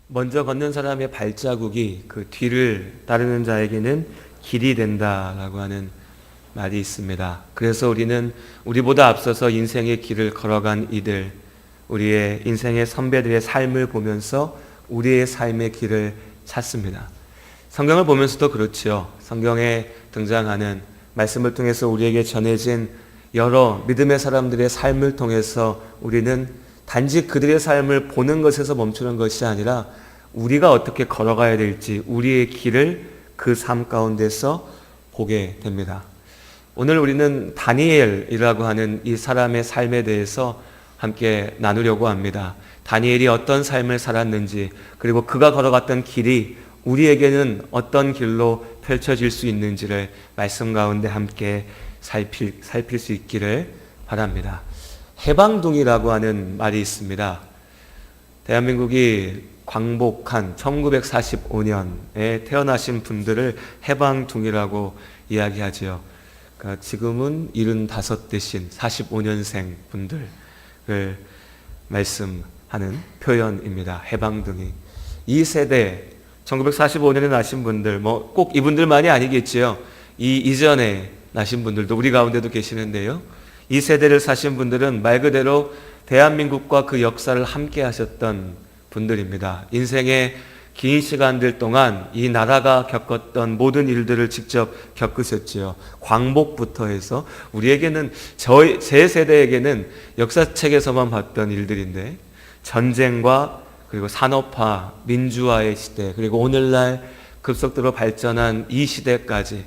먼저 걷는 사람의 발자국이 그 뒤를 따르는 자에게는 길이 된다라고 하는 말이 있습니다. 그래서 우리는 우리보다 앞서서 인생의 길을 걸어간 이들, 우리의 인생의 선배들의 삶을 보면서 우리의 삶의 길을 찾습니다. 성경을 보면서도 그렇죠. 성경에 등장하는 말씀을 통해서 우리에게 전해진 여러 믿음의 사람들의 삶을 통해서 우리는 단지 그들의 삶을 보는 것에서 멈추는 것이 아니라 우리가 어떻게 걸어가야 될지 우리의 길을 그 삶 가운데서 보게 됩니다. 오늘 우리는 다니엘이라고 하는 이 사람의 삶에 대해서 함께 나누려고 합니다. 다니엘이 어떤 삶을 살았는지, 그리고 그가 걸어갔던 길이 우리에게는 어떤 길로 펼쳐질 수 있는지를 말씀 가운데 함께 살필 수 있기를 바랍니다. 해방둥이라고 하는 말이 있습니다. 대한민국이 광복한 1945년에 태어나신 분들을 해방둥이라고 이야기하죠. 그러니까 지금은 75 되신 45년생 분들을 말씀하는 표현입니다. 해방둥이. 이 세대 1945년에 나신 분들, 꼭 이분들만이 아니겠지요. 이 이전에 나신 분들도 우리 가운데도 계시는데요. 이 세대를 사신 분들은 말 그대로 대한민국과 그 역사를 함께 하셨던 분들입니다. 인생의 긴 시간들 동안 이 나라가 겪었던 모든 일들을 직접 겪으셨지요. 광복부터 해서 우리에게는 제 세대에게는 역사책에서만 봤던 일들인데, 전쟁과 그리고 산업화, 민주화의 시대, 그리고 오늘날 급속도로 발전한 이 시대까지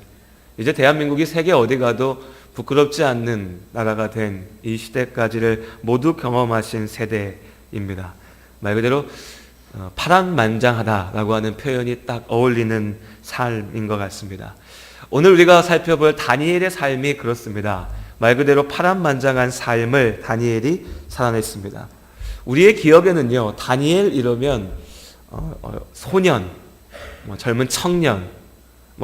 이제 대한민국이 세계 어디 가도 부끄럽지 않는 나라가 된 이 시대까지를 모두 경험하신 세대입니다. 말 그대로 파란만장하다라고 하는 표현이 딱 어울리는 삶인 것 같습니다. 오늘 우리가 살펴볼 다니엘의 삶이 그렇습니다. 말 그대로 파란만장한 삶을 다니엘이 살아냈습니다. 우리의 기억에는요, 다니엘 이러면 소년, 젊은 청년,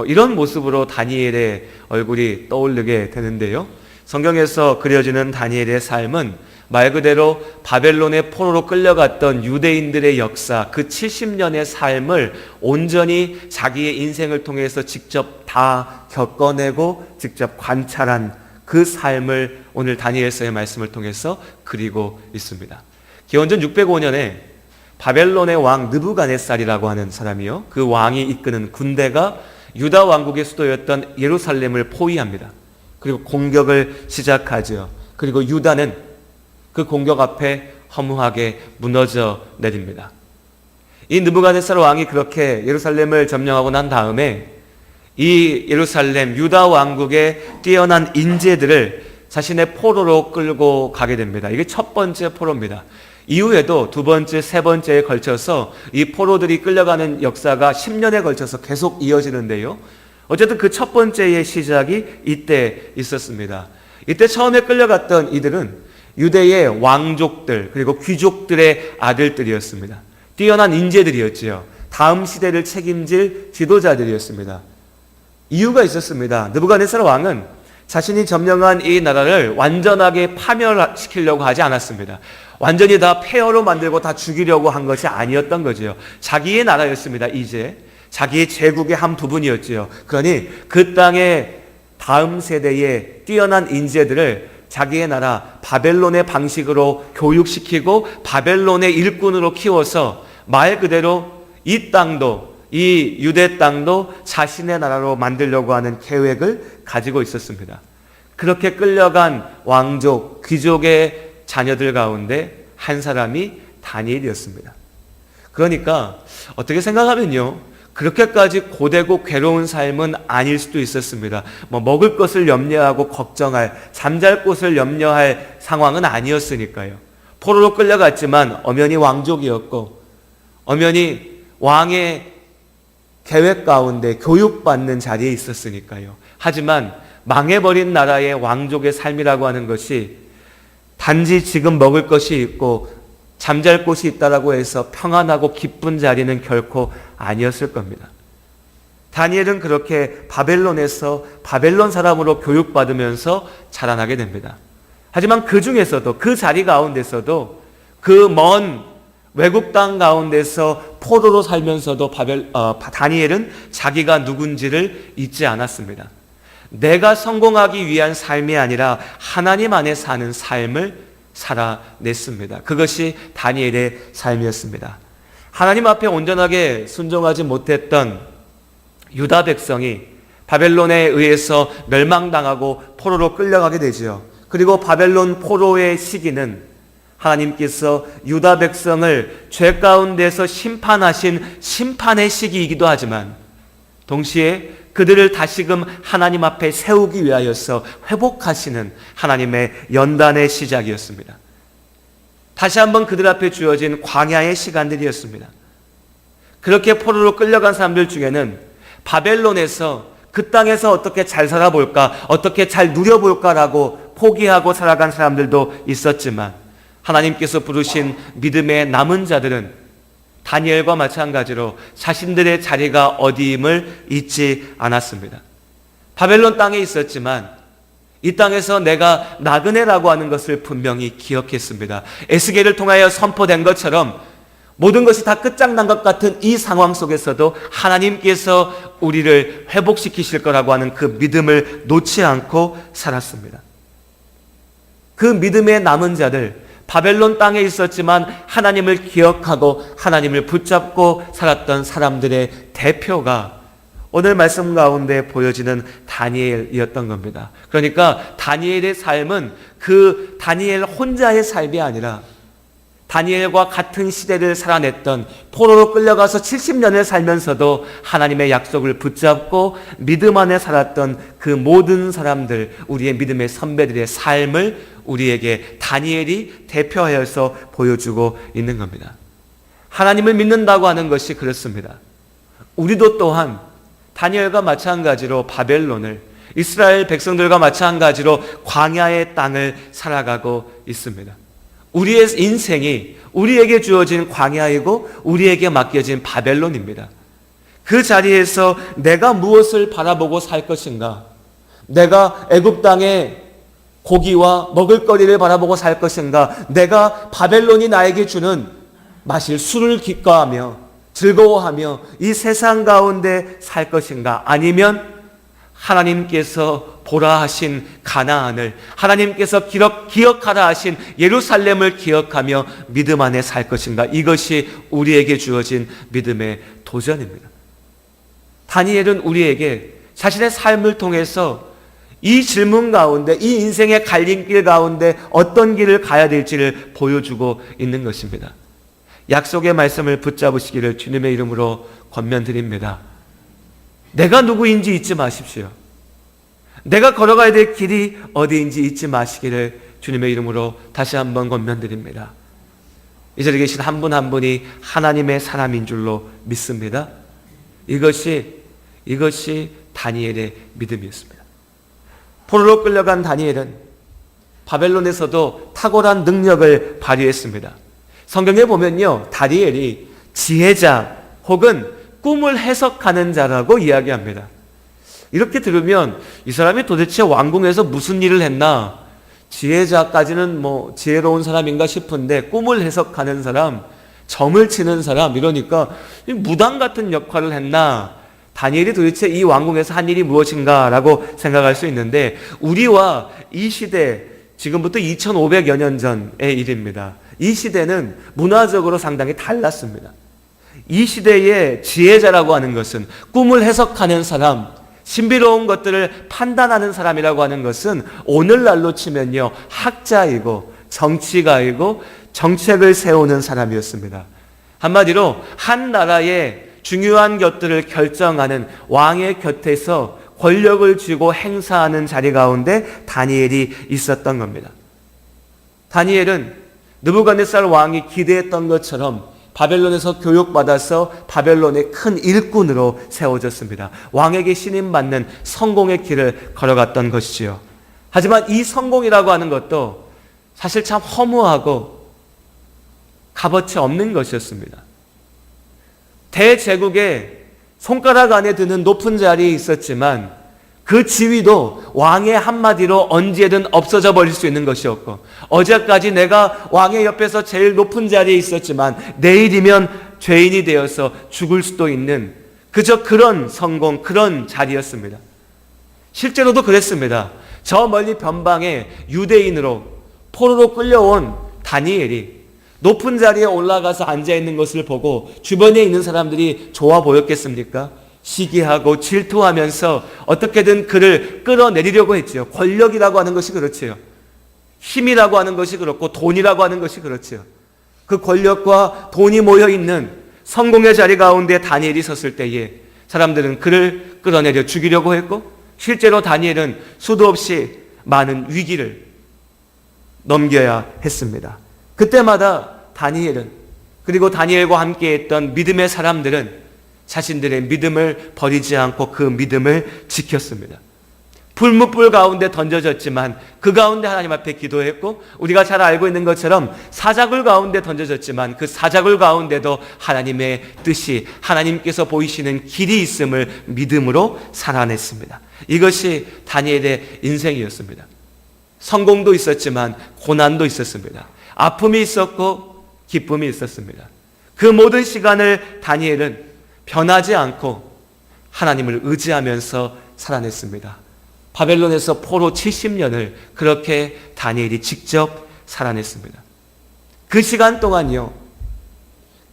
이런 모습으로 다니엘의 얼굴이 떠오르게 되는데요. 성경에서 그려지는 다니엘의 삶은 말 그대로 바벨론의 포로로 끌려갔던 유대인들의 역사, 그 70년의 삶을 온전히 자기의 인생을 통해서 직접 다 겪어내고 직접 관찰한 그 삶을 오늘 다니엘서의 말씀을 통해서 그리고 있습니다. 기원전 605년에 바벨론의 왕 느부갓네살이라고 하는 사람이요, 그 왕이 이끄는 군대가 유다 왕국의 수도였던 예루살렘을 포위합니다. 그리고 공격을 시작하죠. 그리고 유다는 그 공격 앞에 허무하게 무너져 내립니다. 이 느부갓네살 왕이 그렇게 예루살렘을 점령하고 난 다음에 이 예루살렘 유다 왕국의 뛰어난 인재들을 자신의 포로로 끌고 가게 됩니다. 이게 첫 번째 포로입니다. 이후에도 두 번째, 세 번째에 걸쳐서 이 포로들이 끌려가는 역사가 10년에 걸쳐서 계속 이어지는데요. 어쨌든 그 첫 번째의 시작이 이때 있었습니다. 이때 처음에 끌려갔던 이들은 유대의 왕족들 그리고 귀족들의 아들들이었습니다. 뛰어난 인재들이었지요. 다음 시대를 책임질 지도자들이었습니다. 이유가 있었습니다. 느부갓네살 왕은 자신이 점령한 이 나라를 완전하게 파멸시키려고 하지 않았습니다. 완전히 다 폐허로 만들고 다 죽이려고 한 것이 아니었던 거죠. 자기의 나라였습니다. 이제 자기의 제국의 한 부분이었지요. 그러니 그 땅의 다음 세대의 뛰어난 인재들을 자기의 나라 바벨론의 방식으로 교육시키고 바벨론의 일꾼으로 키워서 말 그대로 이 땅도, 이 유대 땅도 자신의 나라로 만들려고 하는 계획을 가지고 있었습니다. 그렇게 끌려간 왕족, 귀족의 자녀들 가운데 한 사람이 다니엘이었습니다. 그러니까 어떻게 생각하면요, 그렇게까지 고되고 괴로운 삶은 아닐 수도 있었습니다. 먹을 것을 염려하고 걱정할, 잠잘 곳을 염려할 상황은 아니었으니까요. 포로로 끌려갔지만 엄연히 왕족이었고 엄연히 왕의 계획 가운데 교육받는 자리에 있었으니까요. 하지만 망해버린 나라의 왕족의 삶이라고 하는 것이 단지 지금 먹을 것이 있고 잠잘 곳이 있다라고 해서 평안하고 기쁜 자리는 결코 아니었을 겁니다. 다니엘은 그렇게 바벨론에서 바벨론 사람으로 교육받으면서 자라나게 됩니다. 하지만 그 중에서도, 그 자리 가운데서도 그 먼 외국 땅 가운데서 포로로 살면서도 다니엘은 자기가 누군지를 잊지 않았습니다. 내가 성공하기 위한 삶이 아니라 하나님 안에 사는 삶을 살아냈습니다. 그것이 다니엘의 삶이었습니다. 하나님 앞에 온전하게 순종하지 못했던 유다 백성이 바벨론에 의해서 멸망당하고 포로로 끌려가게 되지요. 그리고 바벨론 포로의 시기는 하나님께서 유다 백성을 죄 가운데서 심판하신 심판의 시기이기도 하지만 동시에 그들을 다시금 하나님 앞에 세우기 위하여서 회복하시는 하나님의 연단의 시작이었습니다. 다시 한번 그들 앞에 주어진 광야의 시간들이었습니다. 그렇게 포로로 끌려간 사람들 중에는 바벨론에서 그 땅에서 어떻게 잘 살아볼까, 어떻게 잘 누려볼까라고 포기하고 살아간 사람들도 있었지만 하나님께서 부르신 믿음의 남은 자들은 다니엘과 마찬가지로 자신들의 자리가 어디임을 잊지 않았습니다. 바벨론 땅에 있었지만 이 땅에서 내가 나그네라고 하는 것을 분명히 기억했습니다. 에스겔을 통하여 선포된 것처럼 모든 것이 다 끝장난 것 같은 이 상황 속에서도 하나님께서 우리를 회복시키실 거라고 하는 그 믿음을 놓지 않고 살았습니다. 그 믿음의 남은 자들, 바벨론 땅에 있었지만 하나님을 기억하고 하나님을 붙잡고 살았던 사람들의 대표가 오늘 말씀 가운데 보여지는 다니엘이었던 겁니다. 그러니까 다니엘의 삶은 그 다니엘 혼자의 삶이 아니라 다니엘과 같은 시대를 살아냈던, 포로로 끌려가서 70년을 살면서도 하나님의 약속을 붙잡고 믿음 안에 살았던 그 모든 사람들, 우리의 믿음의 선배들의 삶을 우리에게 다니엘이 대표하여서 보여주고 있는 겁니다. 하나님을 믿는다고 하는 것이 그렇습니다. 우리도 또한 다니엘과 마찬가지로 바벨론을, 이스라엘 백성들과 마찬가지로 광야의 땅을 살아가고 있습니다. 우리의 인생이 우리에게 주어진 광야이고 우리에게 맡겨진 바벨론입니다. 그 자리에서 내가 무엇을 바라보고 살 것인가? 내가 애굽 땅에 고기와 먹을거리를 바라보고 살 것인가? 내가 바벨론이 나에게 주는 마실 술을 기뻐하며 즐거워하며 이 세상 가운데 살 것인가? 아니면 하나님께서 보라 하신 가나안을, 하나님께서 기억하라 하신 예루살렘을 기억하며 믿음 안에 살 것인가? 이것이 우리에게 주어진 믿음의 도전입니다. 다니엘은 우리에게 자신의 삶을 통해서 이 질문 가운데, 이 인생의 갈림길 가운데 어떤 길을 가야 될지를 보여주고 있는 것입니다. 약속의 말씀을 붙잡으시기를 주님의 이름으로 권면드립니다. 내가 누구인지 잊지 마십시오. 내가 걸어가야 될 길이 어디인지 잊지 마시기를 주님의 이름으로 다시 한번 권면드립니다. 이 자리에 계신 한 분 한 분이 하나님의 사람인 줄로 믿습니다. 이것이 다니엘의 믿음이었습니다. 포로로 끌려간 다니엘은 바벨론에서도 탁월한 능력을 발휘했습니다. 성경에 보면요, 다니엘이 지혜자 혹은 꿈을 해석하는 자라고 이야기합니다. 이렇게 들으면 이 사람이 도대체 왕궁에서 무슨 일을 했나? 지혜자까지는 지혜로운 사람인가 싶은데 꿈을 해석하는 사람, 점을 치는 사람, 이러니까 무당 같은 역할을 했나? 다니엘이 도대체 이 왕궁에서 한 일이 무엇인가? 라고 생각할 수 있는데, 우리와 이 시대, 지금부터 2500여 년 전의 일입니다. 이 시대는 문화적으로 상당히 달랐습니다. 이 시대의 지혜자라고 하는 것은, 꿈을 해석하는 사람, 신비로운 것들을 판단하는 사람이라고 하는 것은 오늘날로 치면요, 학자이고 정치가이고 정책을 세우는 사람이었습니다. 한마디로 한 나라의 중요한 것들을 결정하는 왕의 곁에서 권력을 쥐고 행사하는 자리 가운데 다니엘이 있었던 겁니다. 다니엘은 느부갓네살 왕이 기대했던 것처럼 바벨론에서 교육받아서 바벨론의 큰 일꾼으로 세워졌습니다. 왕에게 신임받는 성공의 길을 걸어갔던 것이지요. 하지만 이 성공이라고 하는 것도 사실 참 허무하고 값어치 없는 것이었습니다. 대제국의 손가락 안에 드는 높은 자리에 있었지만 그 지위도 왕의 한마디로 언제든 없어져 버릴 수 있는 것이었고, 어제까지 내가 왕의 옆에서 제일 높은 자리에 있었지만 내일이면 죄인이 되어서 죽을 수도 있는 그저 그런 성공, 그런 자리였습니다. 실제로도 그랬습니다. 저 멀리 변방에 유대인으로 포로로 끌려온 다니엘이 높은 자리에 올라가서 앉아있는 것을 보고 주변에 있는 사람들이 좋아 보였겠습니까? 시기하고 질투하면서 어떻게든 그를 끌어내리려고 했지요. 권력이라고 하는 것이 그렇지요. 힘이라고 하는 것이 그렇고 돈이라고 하는 것이 그렇지요. 그 권력과 돈이 모여있는 성공의 자리 가운데 다니엘이 섰을 때에 사람들은 그를 끌어내려 죽이려고 했고, 실제로 다니엘은 수도 없이 많은 위기를 넘겨야 했습니다. 그때마다 다니엘은, 그리고 다니엘과 함께했던 믿음의 사람들은 자신들의 믿음을 버리지 않고 그 믿음을 지켰습니다. 불뭇불 가운데 던져졌지만 그 가운데 하나님 앞에 기도했고, 우리가 잘 알고 있는 것처럼 사자굴 가운데 던져졌지만 그 사자굴 가운데도 하나님의 뜻이, 하나님께서 보이시는 길이 있음을 믿음으로 살아냈습니다. 이것이 다니엘의 인생이었습니다. 성공도 있었지만 고난도 있었습니다. 아픔이 있었고 기쁨이 있었습니다. 그 모든 시간을 다니엘은 변하지 않고 하나님을 의지하면서 살아냈습니다. 바벨론에서 포로 70년을 그렇게 다니엘이 직접 살아냈습니다. 그 시간 동안요,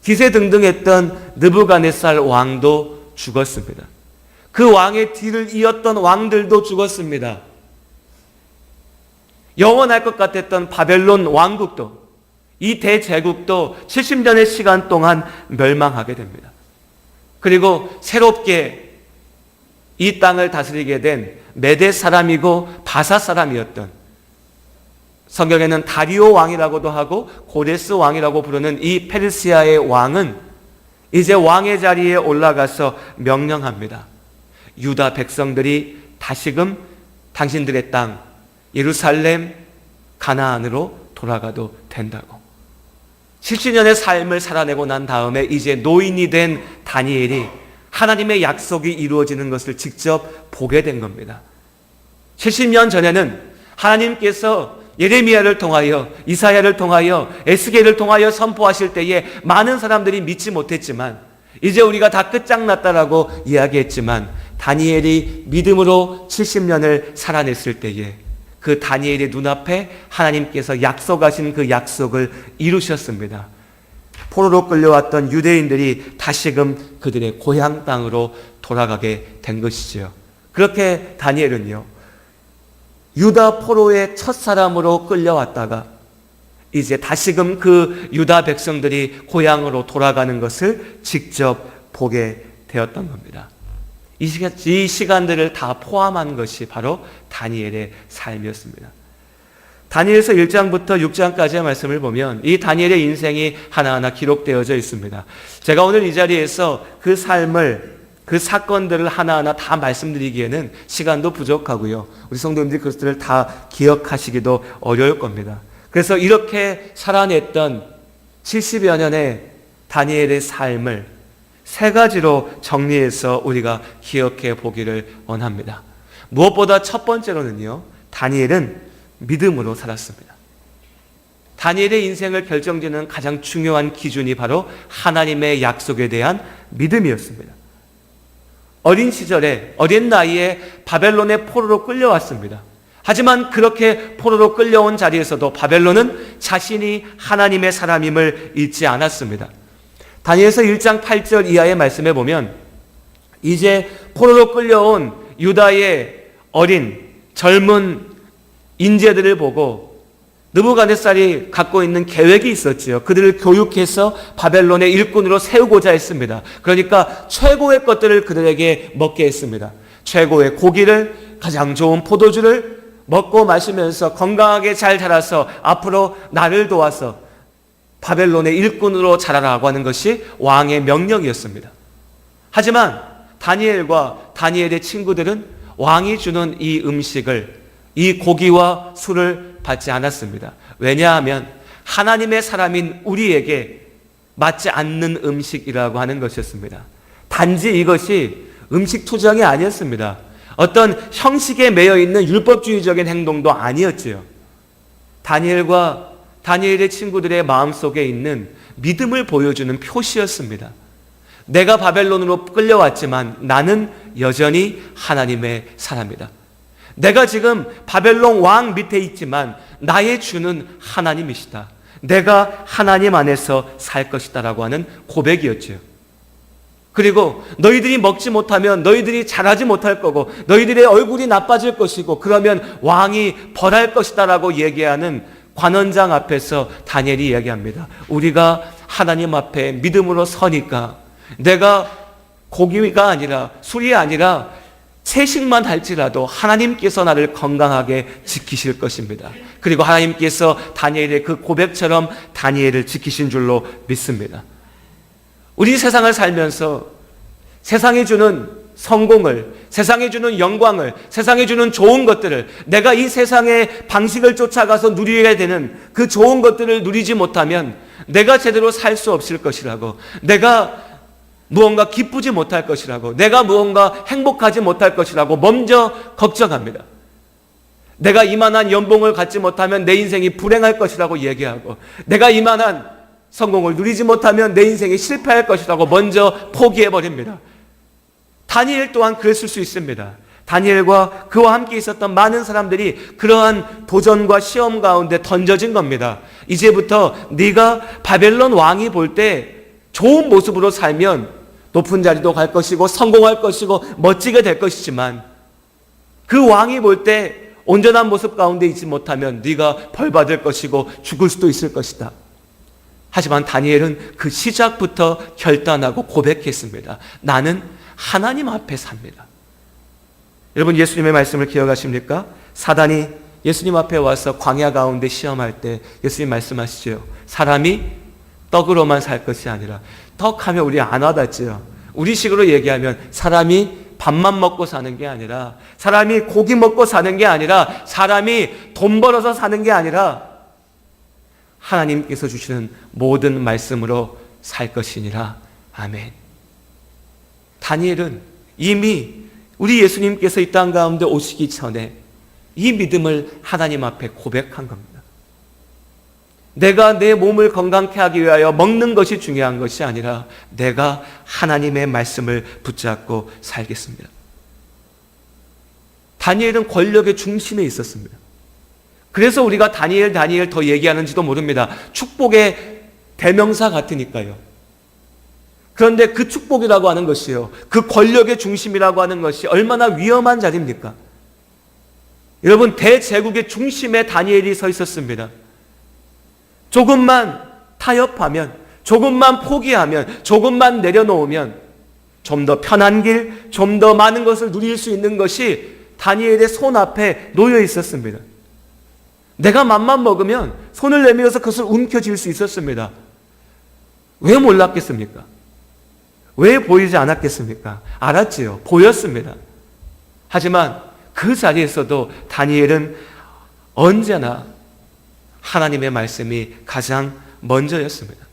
기세등등했던 느부갓네살 왕도 죽었습니다. 그 왕의 뒤를 이었던 왕들도 죽었습니다. 영원할 것 같았던 바벨론 왕국도, 이 대제국도 70년의 시간 동안 멸망하게 됩니다. 그리고 새롭게 이 땅을 다스리게 된 메대 사람이고 바사 사람이었던, 성경에는 다리오 왕이라고도 하고 고레스 왕이라고 부르는 이 페르시아의 왕은 이제 왕의 자리에 올라가서 명령합니다. 유다 백성들이 다시금 당신들의 땅 예루살렘 가나안으로 돌아가도 된다고. 70년의 삶을 살아내고 난 다음에 이제 노인이 된 다니엘이 하나님의 약속이 이루어지는 것을 직접 보게 된 겁니다. 70년 전에는 하나님께서 예레미야를 통하여, 이사야를 통하여, 에스겔을 통하여 선포하실 때에 많은 사람들이 믿지 못했지만, 이제 우리가 다 끝장났다라고 이야기했지만, 다니엘이 믿음으로 70년을 살아냈을 때에 그 다니엘의 눈앞에 하나님께서 약속하신 그 약속을 이루셨습니다. 포로로 끌려왔던 유대인들이 다시금 그들의 고향 땅으로 돌아가게 된 것이지요. 그렇게 다니엘은요, 유다 포로의 첫사람으로 끌려왔다가 이제 다시금 그 유다 백성들이 고향으로 돌아가는 것을 직접 보게 되었던 겁니다. 이 시간들을 다 포함한 것이 바로 다니엘의 삶이었습니다. 다니엘서 1장부터 6장까지의 말씀을 보면 이 다니엘의 인생이 하나하나 기록되어져 있습니다. 제가 오늘 이 자리에서 그 삶을, 그 사건들을 하나하나 다 말씀드리기에는 시간도 부족하고요. 우리 성도님들이 그것들을 다 기억하시기도 어려울 겁니다. 그래서 이렇게 살아냈던 70여 년의 다니엘의 삶을 세 가지로 정리해서 우리가 기억해 보기를 원합니다. 무엇보다 첫 번째로는요, 다니엘은 믿음으로 살았습니다. 다니엘의 인생을 결정짓는 가장 중요한 기준이 바로 하나님의 약속에 대한 믿음이었습니다. 어린 시절에, 어린 나이에 바벨론의 포로로 끌려왔습니다. 하지만 그렇게 포로로 끌려온 자리에서도 바벨론은 자신이 하나님의 사람임을 잊지 않았습니다. 다니엘서 1장 8절 이하의 말씀에 보면 이제 포로로 끌려온 유다의 어린 젊은 인재들을 보고 느부갓네살이 갖고 있는 계획이 있었지요. 그들을 교육해서 바벨론의 일꾼으로 세우고자 했습니다. 그러니까 최고의 것들을 그들에게 먹게 했습니다. 최고의 고기를, 가장 좋은 포도주를 먹고 마시면서 건강하게 잘 자라서 앞으로 나를 도와서 바벨론의 일꾼으로 자라라고 하는 것이 왕의 명령이었습니다. 하지만 다니엘과 다니엘의 친구들은 왕이 주는 이 음식을, 이 고기와 술을 받지 않았습니다. 왜냐하면 하나님의 사람인 우리에게 맞지 않는 음식이라고 하는 것이었습니다. 단지 이것이 음식 투정이 아니었습니다. 어떤 형식에 매여 있는 율법주의적인 행동도 아니었지요. 다니엘의 친구들의 마음속에 있는 믿음을 보여주는 표시였습니다. 내가 바벨론으로 끌려왔지만 나는 여전히 하나님의 사람이다. 내가 지금 바벨론 왕 밑에 있지만 나의 주는 하나님이시다. 내가 하나님 안에서 살 것이다 라고 하는 고백이었죠. 그리고 너희들이 먹지 못하면 너희들이 잘하지 못할 거고 너희들의 얼굴이 나빠질 것이고 그러면 왕이 벌할 것이다 라고 얘기하는 관원장 앞에서 다니엘이 이야기합니다. 우리가 하나님 앞에 믿음으로 서니까 내가 고기가 아니라 술이 아니라 채식만 할지라도 하나님께서 나를 건강하게 지키실 것입니다. 그리고 하나님께서 다니엘의 그 고백처럼 다니엘을 지키신 줄로 믿습니다. 우리 세상을 살면서 세상이 주는 성공을, 세상이 주는 영광을, 세상이 주는 좋은 것들을 내가 이 세상의 방식을 쫓아가서 누려야 되는 그 좋은 것들을 누리지 못하면 내가 제대로 살 수 없을 것이라고, 내가 무언가 기쁘지 못할 것이라고, 내가 무언가 행복하지 못할 것이라고 먼저 걱정합니다. 내가 이만한 연봉을 갖지 못하면 내 인생이 불행할 것이라고 얘기하고, 내가 이만한 성공을 누리지 못하면 내 인생이 실패할 것이라고 먼저 포기해버립니다. 다니엘 또한 그랬을 수 있습니다. 다니엘과 그와 함께 있었던 많은 사람들이 그러한 도전과 시험 가운데 던져진 겁니다. 이제부터 네가 바벨론 왕이 볼 때 좋은 모습으로 살면 높은 자리도 갈 것이고 성공할 것이고 멋지게 될 것이지만 그 왕이 볼 때 온전한 모습 가운데 있지 못하면 네가 벌받을 것이고 죽을 수도 있을 것이다. 하지만 다니엘은 그 시작부터 결단하고 고백했습니다. 나는 하나님 앞에 삽니다. 여러분, 예수님의 말씀을 기억하십니까? 사단이 예수님 앞에 와서 광야 가운데 시험할 때 예수님 말씀하시죠. 사람이 떡으로만 살 것이 아니라, 떡하면 우리 안 와닿지요. 우리식으로 얘기하면 사람이 밥만 먹고 사는 게 아니라, 사람이 고기 먹고 사는 게 아니라, 사람이 돈 벌어서 사는 게 아니라 하나님께서 주시는 모든 말씀으로 살 것이니라. 아멘. 다니엘은 이미 우리 예수님께서 이 땅 가운데 오시기 전에 이 믿음을 하나님 앞에 고백한 겁니다. 내가 내 몸을 건강케 하기 위하여 먹는 것이 중요한 것이 아니라 내가 하나님의 말씀을 붙잡고 살겠습니다. 다니엘은 권력의 중심에 있었습니다. 그래서 우리가 다니엘 더 얘기하는지도 모릅니다. 축복의 대명사 같으니까요. 그런데 그 축복이라고 하는 것이요, 그 권력의 중심이라고 하는 것이 얼마나 위험한 자리입니까? 여러분, 대제국의 중심에 다니엘이 서 있었습니다. 조금만 타협하면, 조금만 포기하면, 조금만 내려놓으면 좀 더 편한 길, 좀 더 많은 것을 누릴 수 있는 것이 다니엘의 손 앞에 놓여 있었습니다. 내가 맘만 먹으면 손을 내밀어서 그것을 움켜쥘 수 있었습니다. 왜 몰랐겠습니까? 왜 보이지 않았겠습니까? 알았지요. 보였습니다. 하지만 그 자리에서도 다니엘은 언제나 하나님의 말씀이 가장 먼저였습니다.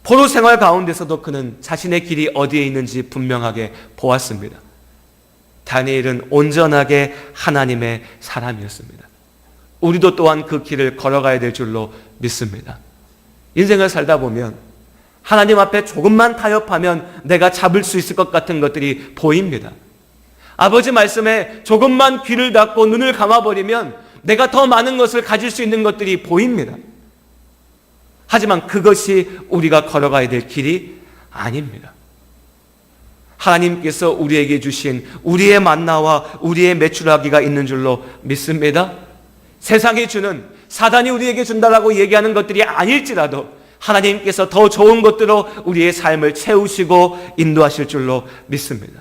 포로 생활 가운데서도 그는 자신의 길이 어디에 있는지 분명하게 보았습니다. 다니엘은 온전하게 하나님의 사람이었습니다. 우리도 또한 그 길을 걸어가야 될 줄로 믿습니다. 인생을 살다 보면 하나님 앞에 조금만 타협하면 내가 잡을 수 있을 것 같은 것들이 보입니다. 아버지 말씀에 조금만 귀를 닫고 눈을 감아버리면 내가 더 많은 것을 가질 수 있는 것들이 보입니다. 하지만 그것이 우리가 걸어가야 될 길이 아닙니다. 하나님께서 우리에게 주신 우리의 만나와 우리의 메추라기가 있는 줄로 믿습니다. 세상이 주는, 사단이 우리에게 준다라고 얘기하는 것들이 아닐지라도 하나님께서 더 좋은 것들로 우리의 삶을 채우시고 인도하실 줄로 믿습니다.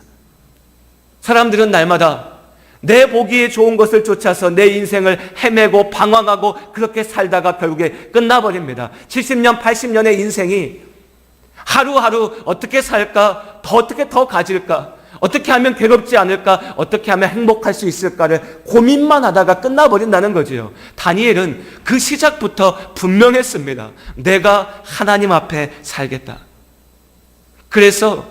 사람들은 날마다 내 보기에 좋은 것을 쫓아서 내 인생을 헤매고 방황하고 그렇게 살다가 결국에 끝나버립니다. 70년, 80년의 인생이 하루하루 어떻게 살까? 어떻게 더 가질까? 어떻게 하면 괴롭지 않을까? 어떻게 하면 행복할 수 있을까를 고민만 하다가 끝나버린다는 거지요. 다니엘은 그 시작부터 분명했습니다. 내가 하나님 앞에 살겠다. 그래서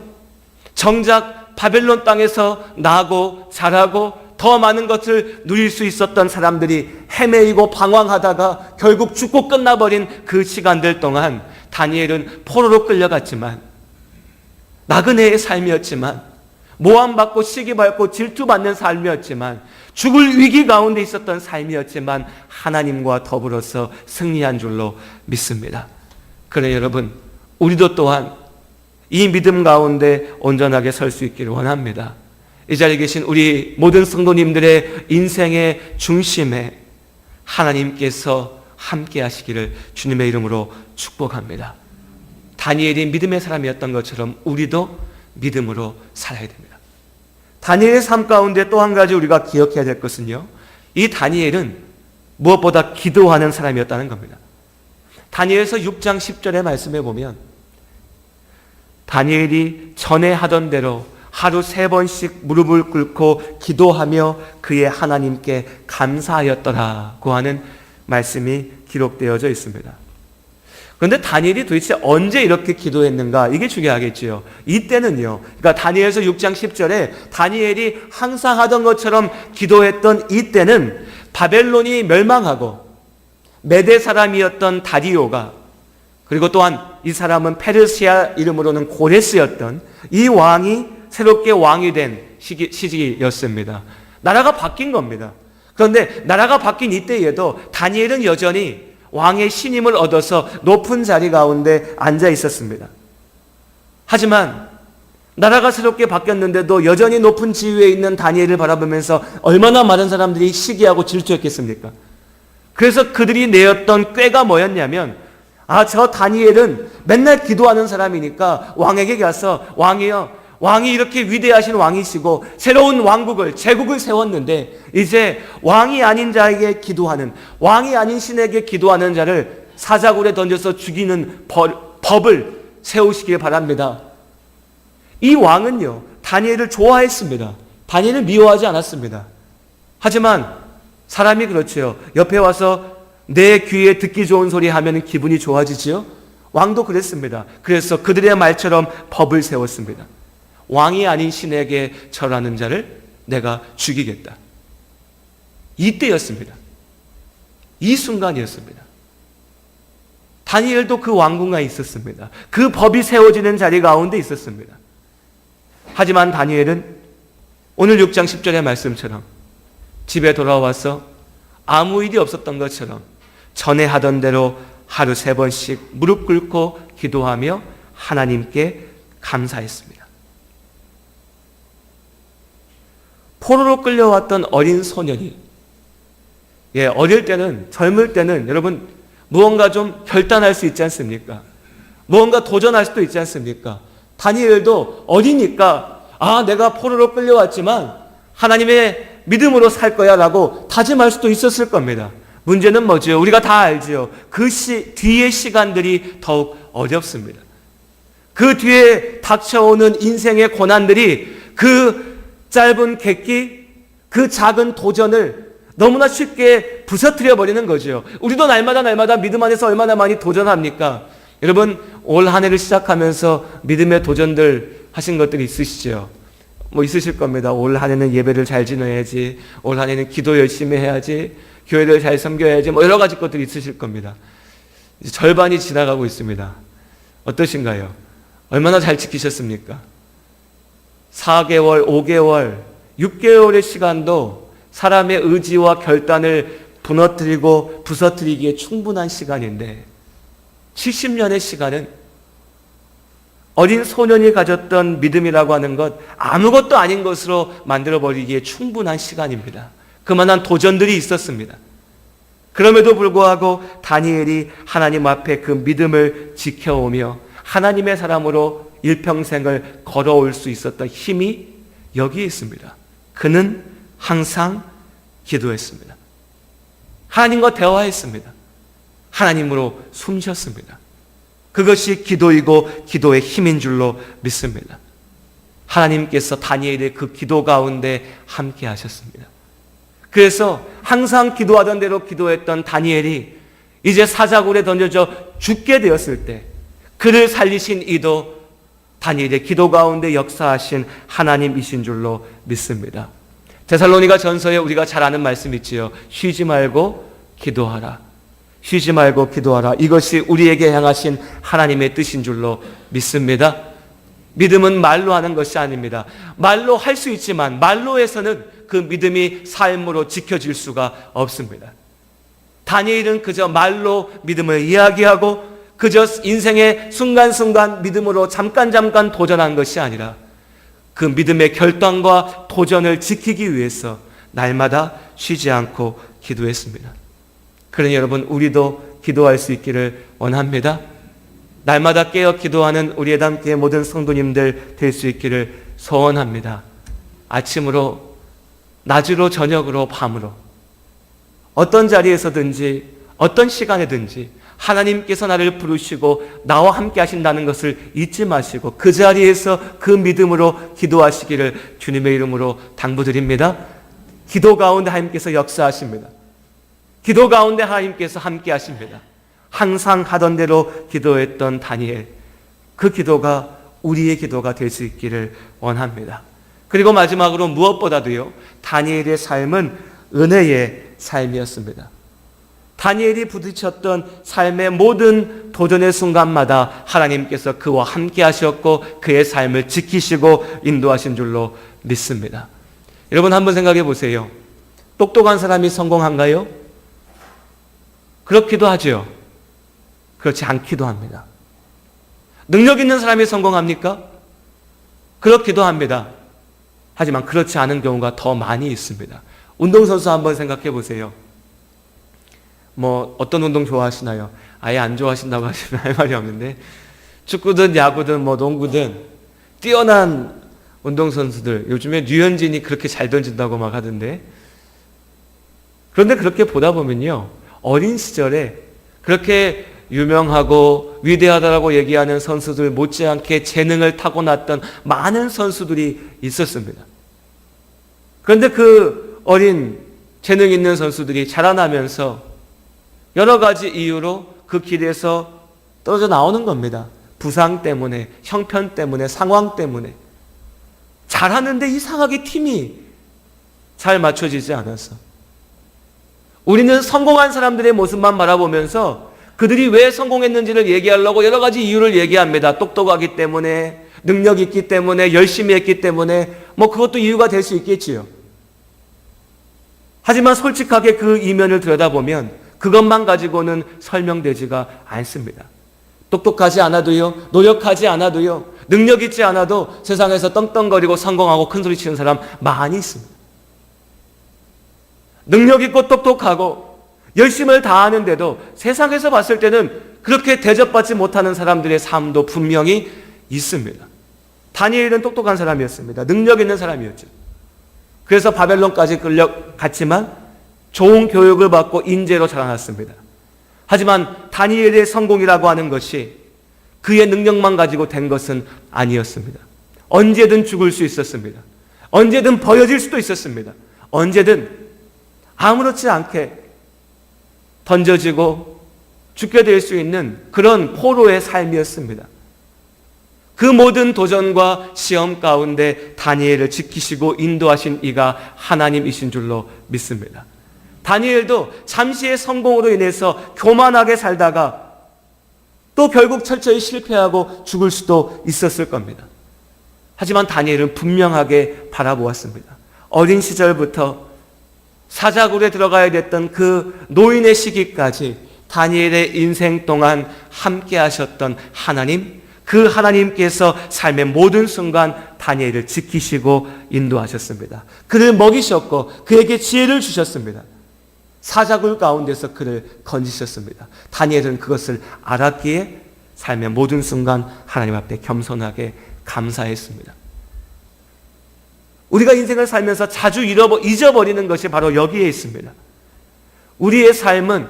정작 바벨론 땅에서 나고 자라고 더 많은 것을 누릴 수 있었던 사람들이 헤매이고 방황하다가 결국 죽고 끝나버린 그 시간들 동안 다니엘은 포로로 끌려갔지만, 나그네의 삶이었지만, 모함받고 시기받고 질투받는 삶이었지만, 죽을 위기 가운데 있었던 삶이었지만 하나님과 더불어서 승리한 줄로 믿습니다. 그래 여러분, 우리도 또한 이 믿음 가운데 온전하게 설 수 있기를 원합니다. 이 자리에 계신 우리 모든 성도님들의 인생의 중심에 하나님께서 함께 하시기를 주님의 이름으로 축복합니다. 다니엘이 믿음의 사람이었던 것처럼 우리도 믿음으로 살아야 됩니다. 다니엘의 삶 가운데 또 한 가지 우리가 기억해야 될 것은요, 이 다니엘은 무엇보다 기도하는 사람이었다는 겁니다. 다니엘서 6장 10절의 말씀에 보면 다니엘이 전에 하던 대로 하루 3번씩 무릎을 꿇고 기도하며 그의 하나님께 감사하였더라고 하는 말씀이 기록되어져 있습니다. 그런데 다니엘이 도대체 언제 이렇게 기도했는가? 이게 중요하겠지요. 이때는요, 그러니까 다니엘서 6장 10절에 다니엘이 항상 하던 것처럼 기도했던 이때는 바벨론이 멸망하고 메대 사람이었던 다리오가, 그리고 또한 이 사람은 페르시아 이름으로는 고레스였던 이 왕이 새롭게 왕이 된 시기였습니다. 나라가 바뀐 겁니다. 그런데 나라가 바뀐 이때에도 다니엘은 여전히 왕의 신임을 얻어서 높은 자리 가운데 앉아 있었습니다. 하지만 나라가 새롭게 바뀌었는데도 여전히 높은 지위에 있는 다니엘을 바라보면서 얼마나 많은 사람들이 시기하고 질투했겠습니까? 그래서 그들이 내었던 꾀가 뭐였냐면, 저 다니엘은 맨날 기도하는 사람이니까 왕에게 가서, 왕이 이렇게 위대하신 왕이시고 새로운 왕국을, 제국을 세웠는데 이제 왕이 아닌 자에게 기도하는, 왕이 아닌 신에게 기도하는 자를 사자굴에 던져서 죽이는 법을 세우시길 바랍니다. 이 왕은요, 다니엘을 좋아했습니다. 다니엘을 미워하지 않았습니다. 하지만 사람이 그렇죠. 옆에 와서 내 귀에 듣기 좋은 소리 하면 기분이 좋아지지요? 왕도 그랬습니다. 그래서 그들의 말처럼 법을 세웠습니다. 왕이 아닌 신에게 절하는 자를 내가 죽이겠다. 이때였습니다. 이 순간이었습니다. 다니엘도 그 왕궁에 있었습니다. 그 법이 세워지는 자리 가운데 있었습니다. 하지만 다니엘은 오늘 6장 10절의 말씀처럼 집에 돌아와서 아무 일이 없었던 것처럼 전에 하던 대로 하루 3번씩 무릎 꿇고 기도하며 하나님께 감사했습니다. 포로로 끌려왔던 어린 소년이, 어릴 때는, 젊을 때는 여러분 무언가 좀 결단할 수 있지 않습니까? 무언가 도전할 수도 있지 않습니까? 다니엘도 어리니까 내가 포로로 끌려왔지만 하나님의 믿음으로 살 거야 라고 다짐할 수도 있었을 겁니다. 문제는 뭐죠? 우리가 다 알죠. 그 뒤의 시간들이 더욱 어렵습니다. 그 뒤에 닥쳐오는 인생의 고난들이 그 짧은 객기, 그 작은 도전을 너무나 쉽게 부서뜨려 버리는 거죠. 우리도 날마다 믿음 안에서 얼마나 많이 도전합니까? 여러분, 올 한 해를 시작하면서 믿음의 도전들 하신 것들이 있으시죠? 있으실 겁니다. 올 한 해는 예배를 잘 지내야지, 올 한 해는 기도 열심히 해야지, 교회를 잘 섬겨야지, 여러 가지 것들이 있으실 겁니다. 이제 절반이 지나가고 있습니다. 어떠신가요? 얼마나 잘 지키셨습니까? 4개월, 5개월, 6개월의 시간도 사람의 의지와 결단을 무너뜨리고 부서뜨리기에 충분한 시간인데 70년의 시간은 어린 소년이 가졌던 믿음이라고 하는 것, 아무것도 아닌 것으로 만들어버리기에 충분한 시간입니다. 그만한 도전들이 있었습니다. 그럼에도 불구하고 다니엘이 하나님 앞에 그 믿음을 지켜오며 하나님의 사람으로 일평생을 걸어올 수 있었던 힘이 여기에 있습니다. 그는 항상 기도했습니다. 하나님과 대화했습니다. 하나님으로 숨쉬었습니다. 그것이 기도이고 기도의 힘인 줄로 믿습니다. 하나님께서 다니엘의 그 기도 가운데 함께 하셨습니다. 그래서 항상 기도하던 대로 기도했던 다니엘이 이제 사자굴에 던져져 죽게 되었을 때 그를 살리신 이도 다니엘의 기도 가운데 역사하신 하나님이신 줄로 믿습니다. 데살로니가 전서에 우리가 잘 아는 말씀 있지요. 쉬지 말고 기도하라. 쉬지 말고 기도하라. 이것이 우리에게 향하신 하나님의 뜻인 줄로 믿습니다. 믿음은 말로 하는 것이 아닙니다. 말로 할 수 있지만 말로 해서는 그 믿음이 삶으로 지켜질 수가 없습니다. 다니엘은 그저 말로 믿음을 이야기하고 그저 인생의 순간순간 믿음으로 잠깐 도전한 것이 아니라 그 믿음의 결단과 도전을 지키기 위해서 날마다 쉬지 않고 기도했습니다. 그러니 여러분, 우리도 기도할 수 있기를 원합니다. 날마다 깨어 기도하는 우리 예담교회 모든 성도님들 될 수 있기를 소원합니다. 아침으로, 낮으로, 저녁으로, 밤으로 어떤 자리에서든지 어떤 시간에든지 하나님께서 나를 부르시고 나와 함께 하신다는 것을 잊지 마시고 그 자리에서 그 믿음으로 기도하시기를 주님의 이름으로 당부드립니다. 기도 가운데 하나님께서 역사하십니다. 기도 가운데 하나님께서 함께 하십니다. 항상 하던 대로 기도했던 다니엘, 그 기도가 우리의 기도가 될 수 있기를 원합니다. 그리고 마지막으로 무엇보다도요, 다니엘의 삶은 은혜의 삶이었습니다. 다니엘이 부딪혔던 삶의 모든 도전의 순간마다 하나님께서 그와 함께 하셨고 그의 삶을 지키시고 인도하신 줄로 믿습니다. 여러분, 한번 생각해 보세요. 똑똑한 사람이 성공한가요? 그렇기도 하죠. 그렇지 않기도 합니다. 능력 있는 사람이 성공합니까? 그렇기도 합니다. 하지만 그렇지 않은 경우가 더 많이 있습니다. 운동선수 한번 생각해 보세요. 어떤 운동 좋아하시나요? 아예 안 좋아하신다고 하시면 할 말이 없는데, 축구든 야구든 농구든 뛰어난 운동선수들, 요즘에 류현진이 그렇게 잘 던진다고 막 하던데, 그런데 그렇게 보다 보면요, 어린 시절에 그렇게 유명하고 위대하다라고 얘기하는 선수들 못지않게 재능을 타고났던 많은 선수들이 있었습니다. 그런데 그 어린 재능 있는 선수들이 자라나면서 여러 가지 이유로 그 길에서 떨어져 나오는 겁니다. 부상 때문에, 형편 때문에, 상황 때문에. 잘하는데 이상하게 팀이 잘 맞춰지지 않아서. 우리는 성공한 사람들의 모습만 바라보면서 그들이 왜 성공했는지를 얘기하려고 여러 가지 이유를 얘기합니다. 똑똑하기 때문에, 능력 있기 때문에, 열심히 했기 때문에, 그것도 이유가 될 수 있겠지요. 하지만 솔직하게 그 이면을 들여다보면 그것만 가지고는 설명되지가 않습니다. 똑똑하지 않아도요, 노력하지 않아도요, 능력 있지 않아도 세상에서 떵떵거리고 성공하고 큰소리 치는 사람 많이 있습니다. 능력 있고 똑똑하고 열심을 다하는데도 세상에서 봤을 때는 그렇게 대접받지 못하는 사람들의 삶도 분명히 있습니다. 다니엘은 똑똑한 사람이었습니다. 능력 있는 사람이었죠. 그래서 바벨론까지 끌려갔지만 좋은 교육을 받고 인재로 자라났습니다. 하지만 다니엘의 성공이라고 하는 것이 그의 능력만 가지고 된 것은 아니었습니다. 언제든 죽을 수 있었습니다. 언제든 버려질 수도 있었습니다. 언제든 아무렇지 않게 던져지고 죽게 될 수 있는 그런 포로의 삶이었습니다. 그 모든 도전과 시험 가운데 다니엘을 지키시고 인도하신 이가 하나님이신 줄로 믿습니다. 다니엘도 잠시의 성공으로 인해서 교만하게 살다가 또 결국 철저히 실패하고 죽을 수도 있었을 겁니다. 하지만 다니엘은 분명하게 바라보았습니다. 어린 시절부터 사자굴에 들어가야 됐던 그 노인의 시기까지 다니엘의 인생 동안 함께 하셨던 하나님, 그 하나님께서 삶의 모든 순간 다니엘을 지키시고 인도하셨습니다. 그를 먹이셨고 그에게 지혜를 주셨습니다. 사자굴 가운데서 그를 건지셨습니다. 다니엘은 그것을 알았기에 삶의 모든 순간 하나님 앞에 겸손하게 감사했습니다. 우리가 인생을 살면서 자주 잊어버리는 것이 바로 여기에 있습니다. 우리의 삶은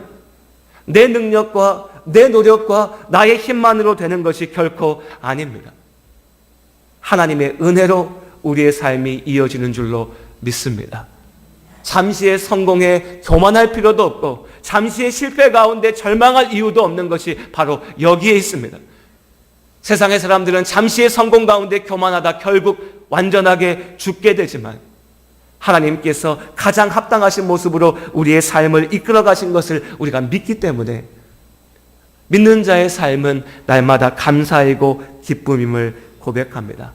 내 능력과 내 노력과 나의 힘만으로 되는 것이 결코 아닙니다. 하나님의 은혜로 우리의 삶이 이어지는 줄로 믿습니다. 잠시의 성공에 교만할 필요도 없고 잠시의 실패 가운데 절망할 이유도 없는 것이 바로 여기에 있습니다. 세상의 사람들은 잠시의 성공 가운데 교만하다 결국 완전하게 죽게 되지만 하나님께서 가장 합당하신 모습으로 우리의 삶을 이끌어 가신 것을 우리가 믿기 때문에 믿는 자의 삶은 날마다 감사이고 기쁨임을 고백합니다.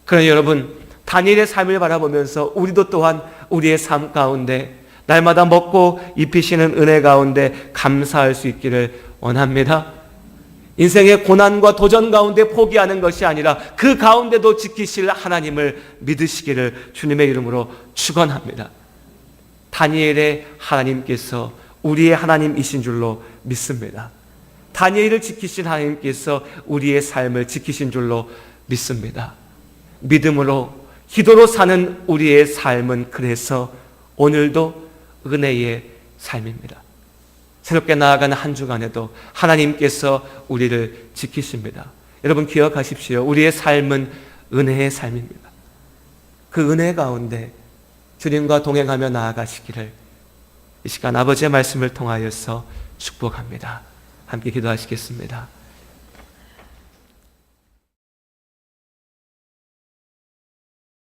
그러나 여러분, 다니엘의 삶을 바라보면서 우리도 또한 우리의 삶 가운데 날마다 먹고 입히시는 은혜 가운데 감사할 수 있기를 원합니다. 인생의 고난과 도전 가운데 포기하는 것이 아니라 그 가운데도 지키실 하나님을 믿으시기를 주님의 이름으로 축원합니다. 다니엘의 하나님께서 우리의 하나님이신 줄로 믿습니다. 다니엘을 지키신 하나님께서 우리의 삶을 지키신 줄로 믿습니다. 믿음으로 기도로 사는 우리의 삶은 그래서 오늘도 은혜의 삶입니다. 새롭게 나아가는 한 주간에도 하나님께서 우리를 지키십니다. 여러분 기억하십시오. 우리의 삶은 은혜의 삶입니다. 그 은혜 가운데 주님과 동행하며 나아가시기를 이 시간 아버지의 말씀을 통하여서 축복합니다. 함께 기도하시겠습니다.